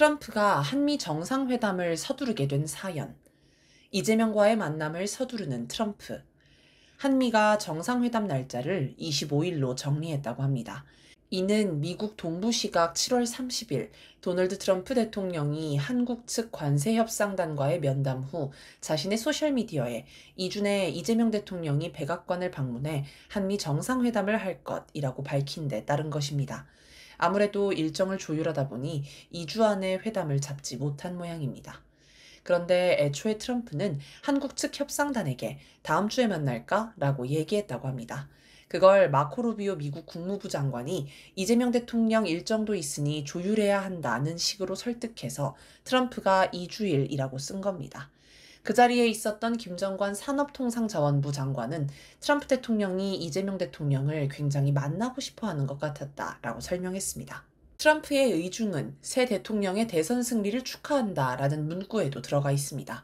트럼프가 한미 정상회담을 서두르게 된 사연, 이재명과의 만남을 서두르는 트럼프, 한미가 정상회담 날짜를 25일로 정리했다고 합니다. 이는 미국 동부시각 7월 30일 도널드 트럼프 대통령이 한국 측 관세협상단과의 면담 후 자신의 소셜미디어에 이준에 이재명 대통령이 백악관을 방문해 한미 정상회담을 할 것이라고 밝힌 데 따른 것입니다. 아무래도 일정을 조율하다 보니 2주 안에 회담을 잡지 못한 모양입니다. 그런데 애초에 트럼프는 한국 측 협상단에게 다음 주에 만날까? 라고 얘기했다고 합니다. 그걸 마코 루비오 미국 국무부 장관이 이재명 대통령 일정도 있으니 조율해야 한다는 식으로 설득해서 트럼프가 2주일이라고 쓴 겁니다. 그 자리에 있었던 김정관 산업통상자원부 장관은 트럼프 대통령이 이재명 대통령을 굉장히 만나고 싶어 하는 것 같았다라고 설명했습니다. 트럼프의 의중은 새 대통령의 대선 승리를 축하한다라는 문구에도 들어가 있습니다.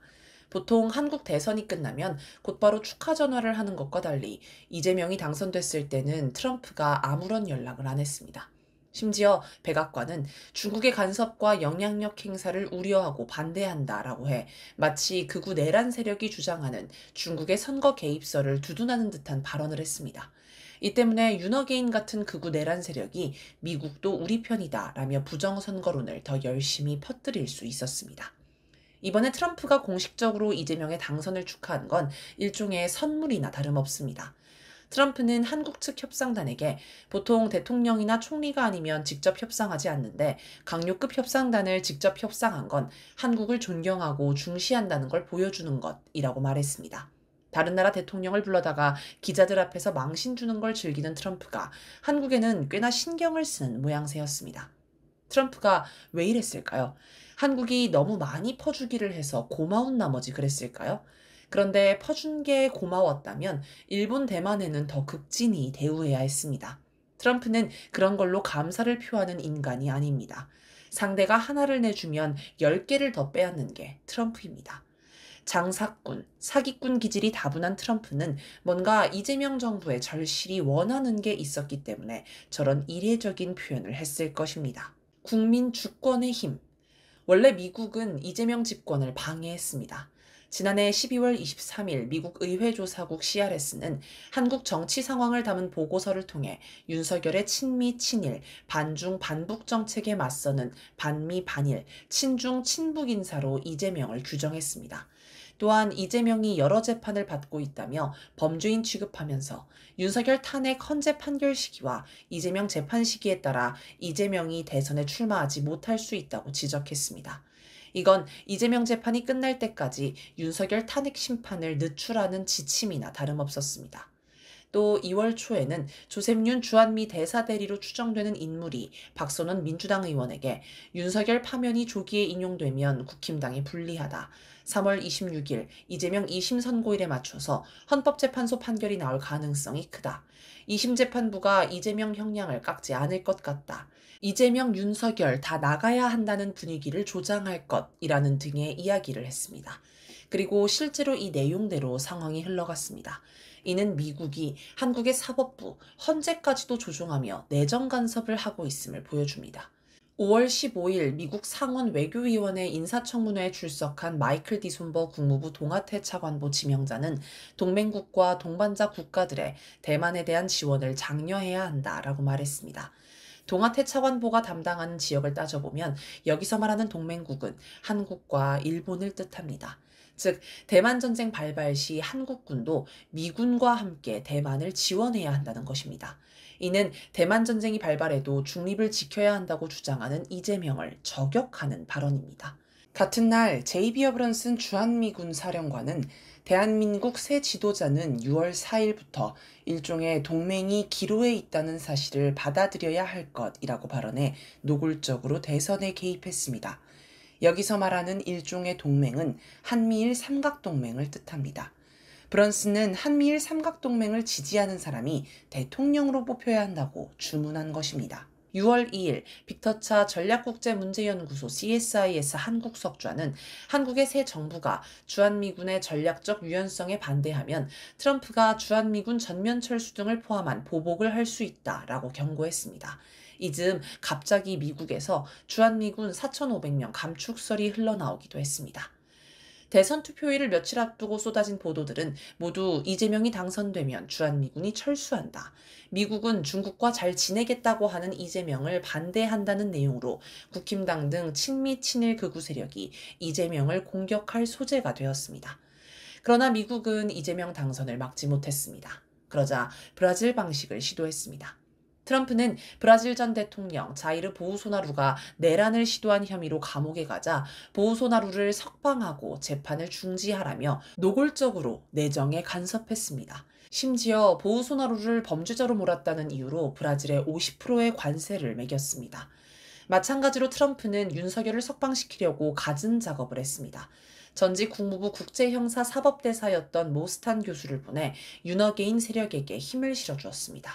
보통 한국 대선이 끝나면 곧바로 축하 전화를 하는 것과 달리 이재명이 당선됐을 때는 트럼프가 아무런 연락을 안 했습니다. 심지어 백악관은 중국의 간섭과 영향력 행사를 우려하고 반대한다라고 해 마치 극우 내란 세력이 주장하는 중국의 선거 개입설을 두둔하는 듯한 발언을 했습니다. 이 때문에 윤어게인 같은 극우 내란 세력이 미국도 우리 편이다라며 부정선거론을 더 열심히 퍼뜨릴 수 있었습니다. 이번에 트럼프가 공식적으로 이재명의 당선을 축하한 건 일종의 선물이나 다름없습니다. 트럼프는 한국 측 협상단에게 보통 대통령이나 총리가 아니면 직접 협상하지 않는데 강요급 협상단을 직접 협상한 건 한국을 존경하고 중시한다는 걸 보여주는 것이라고 말했습니다. 다른 나라 대통령을 불러다가 기자들 앞에서 망신 주는 걸 즐기는 트럼프가 한국에는 꽤나 신경을 쓰는 모양새였습니다. 트럼프가 왜 이랬을까요? 한국이 너무 많이 퍼주기를 해서 고마운 나머지 그랬을까요? 그런데 퍼준 게 고마웠다면 일본 대만에는 더 극진히 대우해야 했습니다. 트럼프는 그런 걸로 감사를 표하는 인간이 아닙니다. 상대가 하나를 내주면 10개를 더 빼앗는 게 트럼프입니다. 장사꾼, 사기꾼 기질이 다분한 트럼프는 뭔가 이재명 정부의 절실히 원하는 게 있었기 때문에 저런 이례적인 표현을 했을 것입니다. 국민 주권의 힘. 원래 미국은 이재명 집권을 방해했습니다. 지난해 12월 23일 미국 의회조사국 CRS는 한국 정치 상황을 담은 보고서를 통해 윤석열의 친미 친일, 반중 반북 정책에 맞서는 반미 반일, 친중 친북 인사로 이재명을 규정했습니다. 또한 이재명이 여러 재판을 받고 있다며 범죄인 취급하면서 윤석열 탄핵 헌재 판결 시기와 이재명 재판 시기에 따라 이재명이 대선에 출마하지 못할 수 있다고 지적했습니다. 이건 이재명 재판이 끝날 때까지 윤석열 탄핵 심판을 늦추라는 지침이나 다름없었습니다. 또 2월 초에는 조셉윤 주한미 대사대리로 추정되는 인물이 박선원 민주당 의원에게 윤석열 파면이 조기에 인용되면 국힘당이 불리하다. 3월 26일 이재명 2심 선고일에 맞춰서 헌법재판소 판결이 나올 가능성이 크다. 2심 재판부가 이재명 형량을 깎지 않을 것 같다. 이재명, 윤석열 다 나가야 한다는 분위기를 조장할 것이라는 등의 이야기를 했습니다. 그리고 실제로 이 내용대로 상황이 흘러갔습니다. 이는 미국이 한국의 사법부, 헌재까지도 조종하며 내정 간섭을 하고 있음을 보여줍니다. 5월 15일 미국 상원 외교위원회 인사청문회에 출석한 마이클 디손버 국무부 동아태 차관보 지명자는 동맹국과 동반자 국가들의 대만에 대한 지원을 장려해야 한다라고 말했습니다. 동아태 차관보가 담당하는 지역을 따져보면 여기서 말하는 동맹국은 한국과 일본을 뜻합니다. 즉, 대만 전쟁 발발 시 한국군도 미군과 함께 대만을 지원해야 한다는 것입니다. 이는 대만 전쟁이 발발해도 중립을 지켜야 한다고 주장하는 이재명을 저격하는 발언입니다. 같은 날 제이비 어브런슨 주한미군 사령관은 대한민국 새 지도자는 6월 4일부터 일종의 동맹이 기로에 있다는 사실을 받아들여야 할 것이라고 발언해 노골적으로 대선에 개입했습니다. 여기서 말하는 일종의 동맹은 한미일 삼각동맹을 뜻합니다. 브런슨은 한미일 삼각동맹을 지지하는 사람이 대통령으로 뽑혀야 한다고 주문한 것입니다. 6월 2일 빅터차 전략국제문제연구소 CSIS 한국석좌는 한국의 새 정부가 주한미군의 전략적 유연성에 반대하면 트럼프가 주한미군 전면 철수 등을 포함한 보복을 할 수 있다라고 경고했습니다. 이 즈음 갑자기 미국에서 주한미군 4,500명 감축설이 흘러나오기도 했습니다. 대선 투표일을 며칠 앞두고 쏟아진 보도들은 모두 이재명이 당선되면 주한미군이 철수한다, 미국은 중국과 잘 지내겠다고 하는 이재명을 반대한다는 내용으로 국힘당 등 친미 친일 극우 세력이 이재명을 공격할 소재가 되었습니다. 그러나 미국은 이재명 당선을 막지 못했습니다. 그러자 브라질 방식을 시도했습니다. 트럼프는 브라질 전 대통령 자이르 보우소나루가 내란을 시도한 혐의로 감옥에 가자 보우소나루를 석방하고 재판을 중지하라며 노골적으로 내정에 간섭했습니다. 심지어 보우소나루를 범죄자로 몰았다는 이유로 브라질에 50%의 관세를 매겼습니다. 마찬가지로 트럼프는 윤석열을 석방시키려고 갖은 작업을 했습니다. 전직 국무부 국제형사사법대사였던 모스탄 교수를 보내 윤어게인 세력에게 힘을 실어주었습니다.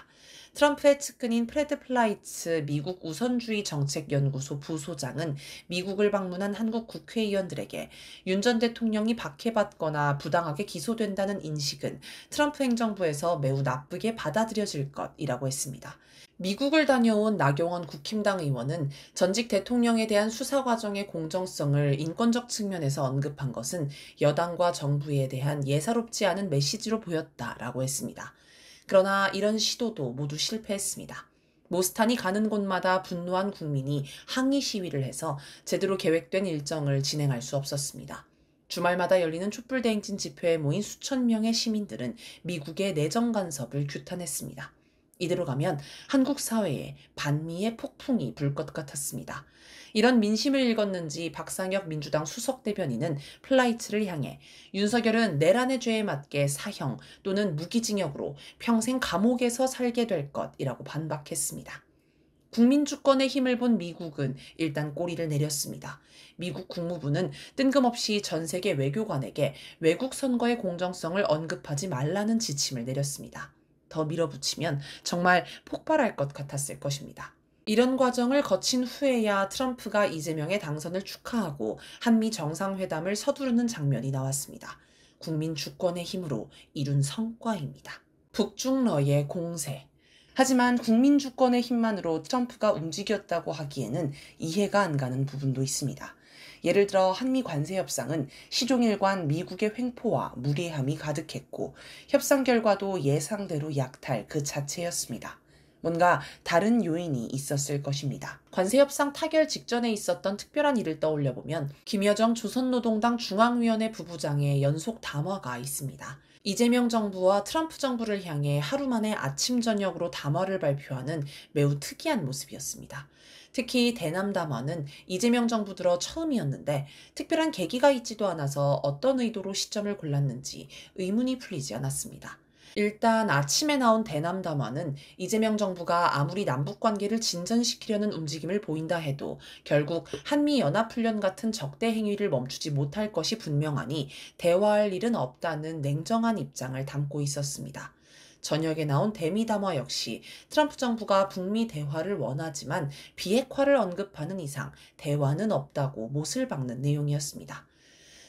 트럼프의 측근인 프레드 플라이츠 미국 우선주의 정책연구소 부소장은 미국을 방문한 한국 국회의원들에게 윤 전 대통령이 박해받거나 부당하게 기소된다는 인식은 트럼프 행정부에서 매우 나쁘게 받아들여질 것이라고 했습니다. 미국을 다녀온 나경원 국힘당 의원은 전직 대통령에 대한 수사 과정의 공정성을 인권적 측면에서 언급한 것은 여당과 정부에 대한 예사롭지 않은 메시지로 보였다라고 했습니다. 그러나 이런 시도도 모두 실패했습니다. 모스탄이 가는 곳마다 분노한 국민이 항의 시위를 해서 제대로 계획된 일정을 진행할 수 없었습니다. 주말마다 열리는 촛불대행진 집회에 모인 수천 명의 시민들은 미국의 내정 간섭을 규탄했습니다. 이대로 가면 한국 사회에 반미의 폭풍이 불 것 같았습니다. 이런 민심을 읽었는지 박상혁 민주당 수석대변인은 플라이츠를 향해 윤석열은 내란의 죄에 맞게 사형 또는 무기징역으로 평생 감옥에서 살게 될 것이라고 반박했습니다. 국민 주권의 힘을 본 미국은 일단 꼬리를 내렸습니다. 미국 국무부는 뜬금없이 전 세계 외교관에게 외국 선거의 공정성을 언급하지 말라는 지침을 내렸습니다. 더 밀어붙이면 정말 폭발할 것 같았을 것입니다. 이런 과정을 거친 후에야 트럼프가 이재명의 당선을 축하하고 한미 정상회담을 서두르는 장면이 나왔습니다. 국민 주권의 힘으로 이룬 성과입니다. 북중러의 공세. 하지만 국민 주권의 힘만으로 트럼프가 움직였다고 하기에는 이해가 안 가는 부분도 있습니다. 예를 들어 한미 관세 협상은 시종일관 미국의 횡포와 무례함이 가득했고 협상 결과도 예상대로 약탈 그 자체였습니다. 뭔가 다른 요인이 있었을 것입니다. 관세 협상 타결 직전에 있었던 특별한 일을 떠올려보면 김여정 조선노동당 중앙위원회 부부장의 연속 담화가 있습니다. 이재명 정부와 트럼프 정부를 향해 하루 만에 아침 저녁으로 담화를 발표하는 매우 특이한 모습이었습니다. 특히 대남 담화는 이재명 정부 들어 처음이었는데 특별한 계기가 있지도 않아서 어떤 의도로 시점을 골랐는지 의문이 풀리지 않았습니다. 일단 아침에 나온 대남 담화는 이재명 정부가 아무리 남북관계를 진전시키려는 움직임을 보인다 해도 결국 한미연합훈련 같은 적대 행위를 멈추지 못할 것이 분명하니 대화할 일은 없다는 냉정한 입장을 담고 있었습니다. 저녁에 나온 대미 담화 역시 트럼프 정부가 북미 대화를 원하지만 비핵화를 언급하는 이상 대화는 없다고 못을 박는 내용이었습니다.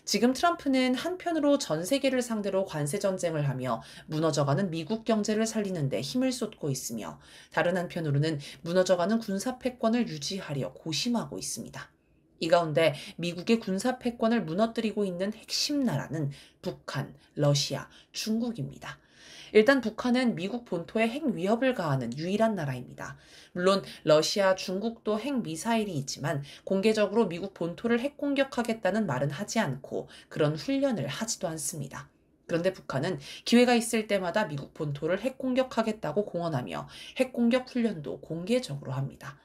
지금 트럼프는 한편으로 전 세계를 상대로 관세 전쟁을 하며 무너져가는 미국 경제를 살리는 데 힘을 쏟고 있으며 다른 한편으로는 무너져가는 군사 패권을 유지하려 고심하고 있습니다. 이 가운데 미국의 군사 패권을 무너뜨리고 있는 핵심 나라는 북한, 러시아, 중국입니다. 일단 북한은 미국 본토에 핵 위협을 가하는 유일한 나라입니다. 물론 러시아, 중국도 핵 미사일이 있지만 공개적으로 미국 본토를 핵 공격하겠다는 말은 하지 않고 그런 훈련을 하지도 않습니다. 그런데 북한은 기회가 있을 때마다 미국 본토를 핵 공격하겠다고 공언하며 핵 공격 훈련도 공개적으로 합니다.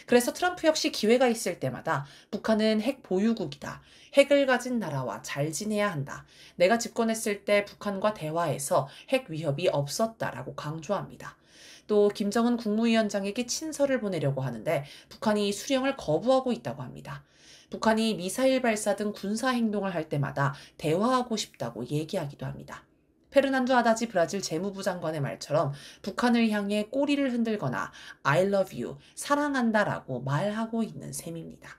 그래서 트럼프 역시 기회가 있을 때마다 북한은 핵 보유국이다. 핵을 가진 나라와 잘 지내야 한다. 내가 집권했을 때 북한과 대화해서 핵 위협이 없었다라고 강조합니다. 또 김정은 국무위원장에게 친서를 보내려고 하는데 북한이 수령을 거부하고 있다고 합니다. 북한이 미사일 발사 등 군사 행동을 할 때마다 대화하고 싶다고 얘기하기도 합니다. 페르난도 하다지 브라질 재무부 장관의 말처럼 북한을 향해 꼬리를 흔들거나 I love you, 사랑한다라고 말하고 있는 셈입니다.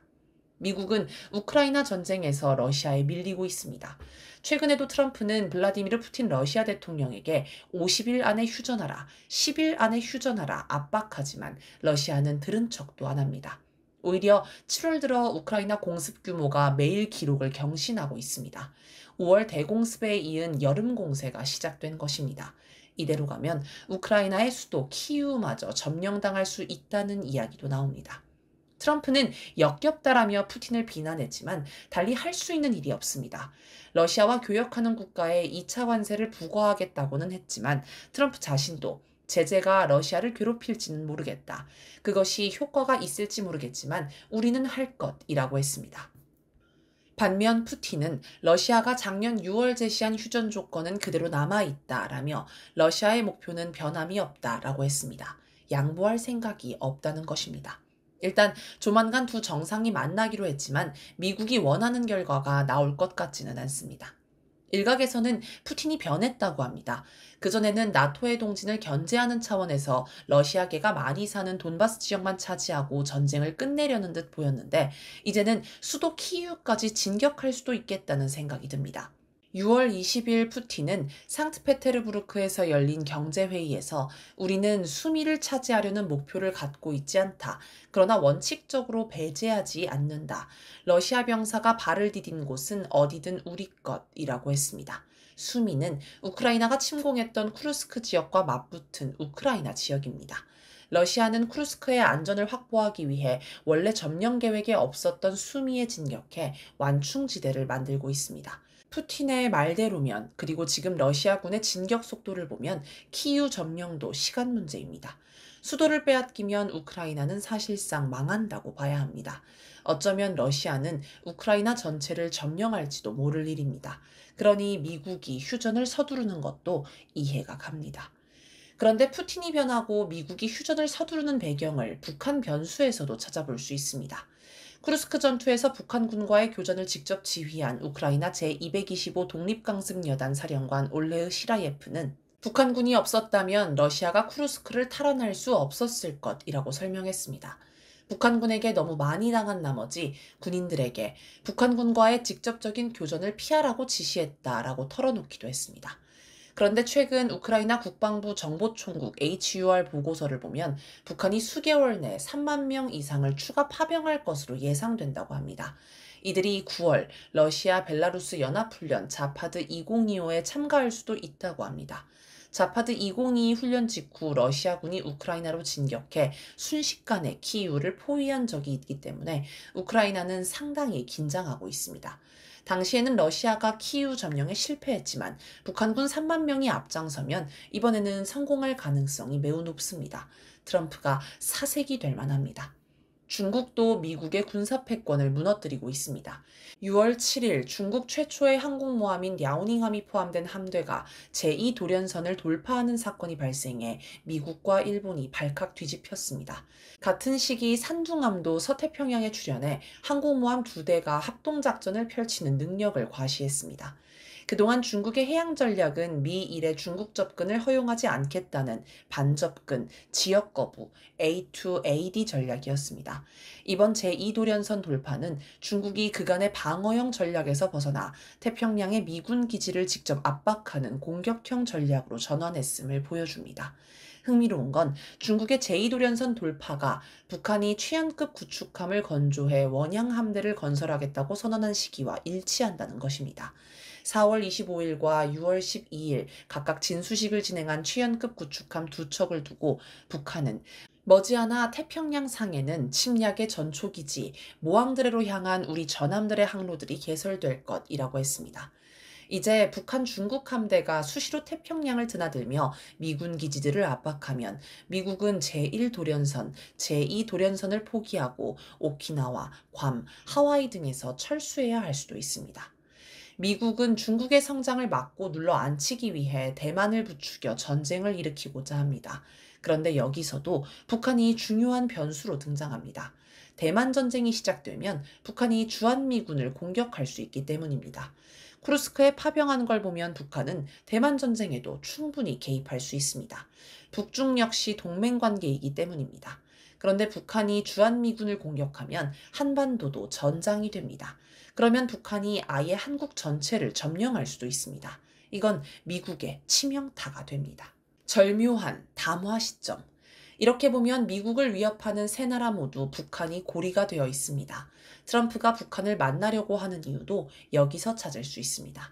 미국은 우크라이나 전쟁에서 러시아에 밀리고 있습니다. 최근에도 트럼프는 블라디미르 푸틴 러시아 대통령에게 50일 안에 휴전하라, 10일 안에 휴전하라 압박하지만 러시아는 들은 척도 안 합니다. 오히려 7월 들어 우크라이나 공습 규모가 매일 기록을 경신하고 있습니다. 5월 대공습에 이은 여름 공세가 시작된 것입니다. 이대로 가면 우크라이나의 수도 키이우마저 점령당할 수 있다는 이야기도 나옵니다. 트럼프는 역겹다라며 푸틴을 비난했지만 달리 할 수 있는 일이 없습니다. 러시아와 교역하는 국가에 2차 관세를 부과하겠다고는 했지만 트럼프 자신도 제재가 러시아를 괴롭힐지는 모르겠다. 그것이 효과가 있을지 모르겠지만 우리는 할 것이라고 했습니다. 반면 푸틴은 러시아가 작년 6월 제시한 휴전 조건은 그대로 남아있다라며 러시아의 목표는 변함이 없다라고 했습니다. 양보할 생각이 없다는 것입니다. 일단 조만간 두 정상이 만나기로 했지만 미국이 원하는 결과가 나올 것 같지는 않습니다. 일각에서는 푸틴이 변했다고 합니다. 그전에는 나토의 동진을 견제하는 차원에서 러시아계가 많이 사는 돈바스 지역만 차지하고 전쟁을 끝내려는 듯 보였는데 이제는 수도 키이우까지 진격할 수도 있겠다는 생각이 듭니다. 6월 20일 푸틴은 상트페테르부르크에서 열린 경제회의에서 우리는 수미를 차지하려는 목표를 갖고 있지 않다. 그러나 원칙적으로 배제하지 않는다. 러시아 병사가 발을 디딘 곳은 어디든 우리 것이라고 했습니다. 수미는 우크라이나가 침공했던 쿠르스크 지역과 맞붙은 우크라이나 지역입니다. 러시아는 쿠르스크의 안전을 확보하기 위해 원래 점령 계획에 없었던 수미에 진격해 완충지대를 만들고 있습니다. 푸틴의 말대로면 그리고 지금 러시아군의 진격 속도를 보면 키이우 점령도 시간 문제입니다. 수도를 빼앗기면 우크라이나는 사실상 망한다고 봐야 합니다. 어쩌면 러시아는 우크라이나 전체를 점령할지도 모를 일입니다. 그러니 미국이 휴전을 서두르는 것도 이해가 갑니다. 그런데 푸틴이 변하고 미국이 휴전을 서두르는 배경을 북한 변수에서도 찾아볼 수 있습니다. 쿠르스크 전투에서 북한군과의 교전을 직접 지휘한 우크라이나 제225 독립강습여단 사령관 올레흐 시라예프는 북한군이 없었다면 러시아가 쿠르스크를 탈환할 수 없었을 것이라고 설명했습니다. 북한군에게 너무 많이 당한 나머지 군인들에게 북한군과의 직접적인 교전을 피하라고 지시했다라고 털어놓기도 했습니다. 그런데 최근 우크라이나 국방부 정보총국 HUR 보고서를 보면 북한이 수개월 내 3만 명 이상을 추가 파병할 것으로 예상된다고 합니다. 이들이 9월 러시아 벨라루스 연합훈련 자파드 2025에 참가할 수도 있다고 합니다. 자파드 2022 훈련 직후 러시아군이 우크라이나로 진격해 순식간에 키이우를 포위한 적이 있기 때문에 우크라이나는 상당히 긴장하고 있습니다. 당시에는 러시아가 키이우 점령에 실패했지만 북한군 3만 명이 앞장서면 이번에는 성공할 가능성이 매우 높습니다. 트럼프가 사색이 될 만합니다. 중국도 미국의 군사 패권을 무너뜨리고 있습니다. 6월 7일 중국 최초의 항공모함인 랴오닝함이 포함된 함대가 제2도련선을 돌파하는 사건이 발생해 미국과 일본이 발칵 뒤집혔습니다. 같은 시기 산둥함도 서태평양에 출현해 항공모함 2대가 합동작전을 펼치는 능력을 과시했습니다. 그동안 중국의 해양 전략은 미일의 중국 접근을 허용하지 않겠다는 반접근, 지역 거부, A2AD 전략이었습니다. 이번 제2도련선 돌파는 중국이 그간의 방어형 전략에서 벗어나 태평양의 미군 기지를 직접 압박하는 공격형 전략으로 전환했음을 보여줍니다. 흥미로운 건 중국의 제2도련선 돌파가 북한이 최연급 구축함을 건조해 원양 함대를 건설하겠다고 선언한 시기와 일치한다는 것입니다. 4월 25일과 6월 12일 각각 진수식을 진행한 최연급 구축함 2척을 두고 북한은 머지않아 태평양 상에는 침략의 전초기지 모항드레로 향한 우리 전함들의 항로들이 개설될 것이라고 했습니다. 이제 북한 중국 함대가 수시로 태평양을 드나들며 미군 기지들을 압박하면 미국은 제1도련선, 제2도련선을 포기하고 오키나와, 괌, 하와이 등에서 철수해야 할 수도 있습니다. 미국은 중국의 성장을 막고 눌러 앉히기 위해 대만을 부추겨 전쟁을 일으키고자 합니다. 그런데 여기서도 북한이 중요한 변수로 등장합니다. 대만 전쟁이 시작되면 북한이 주한미군을 공격할 수 있기 때문입니다. 쿠르스크에 파병한 걸 보면 북한은 대만 전쟁에도 충분히 개입할 수 있습니다. 북중 역시 동맹 관계이기 때문입니다. 그런데 북한이 주한미군을 공격하면 한반도도 전장이 됩니다. 그러면 북한이 아예 한국 전체를 점령할 수도 있습니다. 이건 미국의 치명타가 됩니다. 절묘한 담화 시점. 이렇게 보면 미국을 위협하는 세 나라 모두 북한이 고리가 되어 있습니다. 트럼프가 북한을 만나려고 하는 이유도 여기서 찾을 수 있습니다.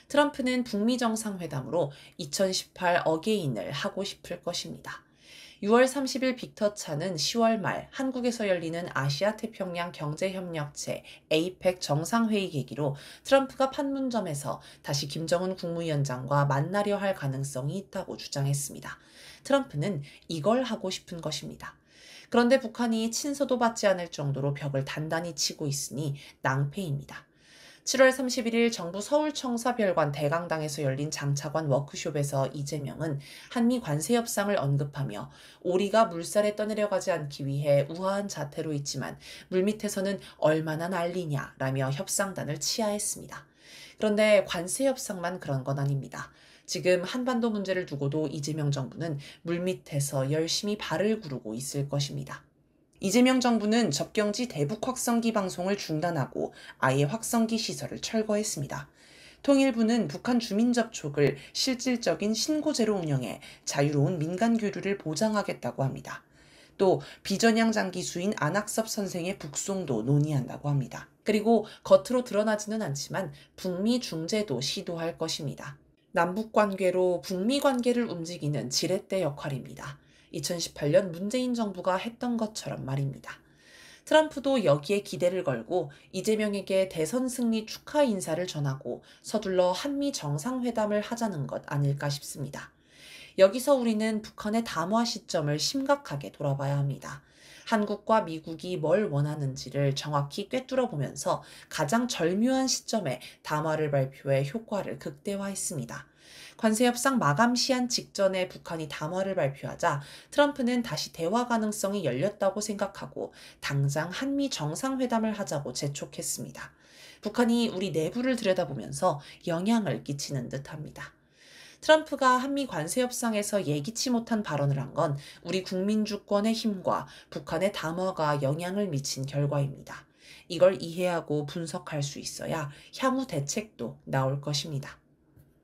트럼프는 북미 정상회담으로 2018 어게인을 하고 싶을 것입니다. 6월 30일 빅터 차는 10월 말 한국에서 열리는 아시아태평양 경제협력체 APEC 정상회의 계기로 트럼프가 판문점에서 다시 김정은 국무위원장과 만나려 할 가능성이 있다고 주장했습니다. 트럼프는 이걸 하고 싶은 것입니다. 그런데 북한이 친서도 받지 않을 정도로 벽을 단단히 치고 있으니 낭패입니다. 7월 31일 정부 서울청사별관 대강당에서 열린 장차관 워크숍에서 이재명은 한미 관세 협상을 언급하며 오리가 물살에 떠내려가지 않기 위해 우아한 자태로 있지만 물밑에서는 얼마나 난리냐라며 협상단을 치하했습니다. 그런데 관세 협상만 그런 건 아닙니다. 지금 한반도 문제를 두고도 이재명 정부는 물밑에서 열심히 발을 구르고 있을 것입니다. 이재명 정부는 접경지 대북 확성기 방송을 중단하고 아예 확성기 시설을 철거했습니다. 통일부는 북한 주민 접촉을 실질적인 신고제로 운영해 자유로운 민간 교류를 보장하겠다고 합니다. 또 비전향 장기수인 안학섭 선생의 북송도 논의한다고 합니다. 그리고 겉으로 드러나지는 않지만 북미 중재도 시도할 것입니다. 남북 관계로 북미 관계를 움직이는 지렛대 역할입니다. 2018년 문재인 정부가 했던 것처럼 말입니다. 트럼프도 여기에 기대를 걸고 이재명에게 대선 승리 축하 인사를 전하고 서둘러 한미 정상회담을 하자는 것 아닐까 싶습니다. 여기서 우리는 북한의 담화 시점을 심각하게 돌아봐야 합니다. 한국과 미국이 뭘 원하는지를 정확히 꿰뚫어 보면서 가장 절묘한 시점에 담화를 발표해 효과를 극대화했습니다. 관세 협상 마감 시한 직전에 북한이 담화를 발표하자 트럼프는 다시 대화 가능성이 열렸다고 생각하고 당장 한미 정상회담을 하자고 재촉했습니다. 북한이 우리 내부를 들여다보면서 영향을 끼치는 듯합니다. 트럼프가 한미 관세 협상에서 예기치 못한 발언을 한 건 우리 국민 주권의 힘과 북한의 담화가 영향을 미친 결과입니다. 이걸 이해하고 분석할 수 있어야 향후 대책도 나올 것입니다.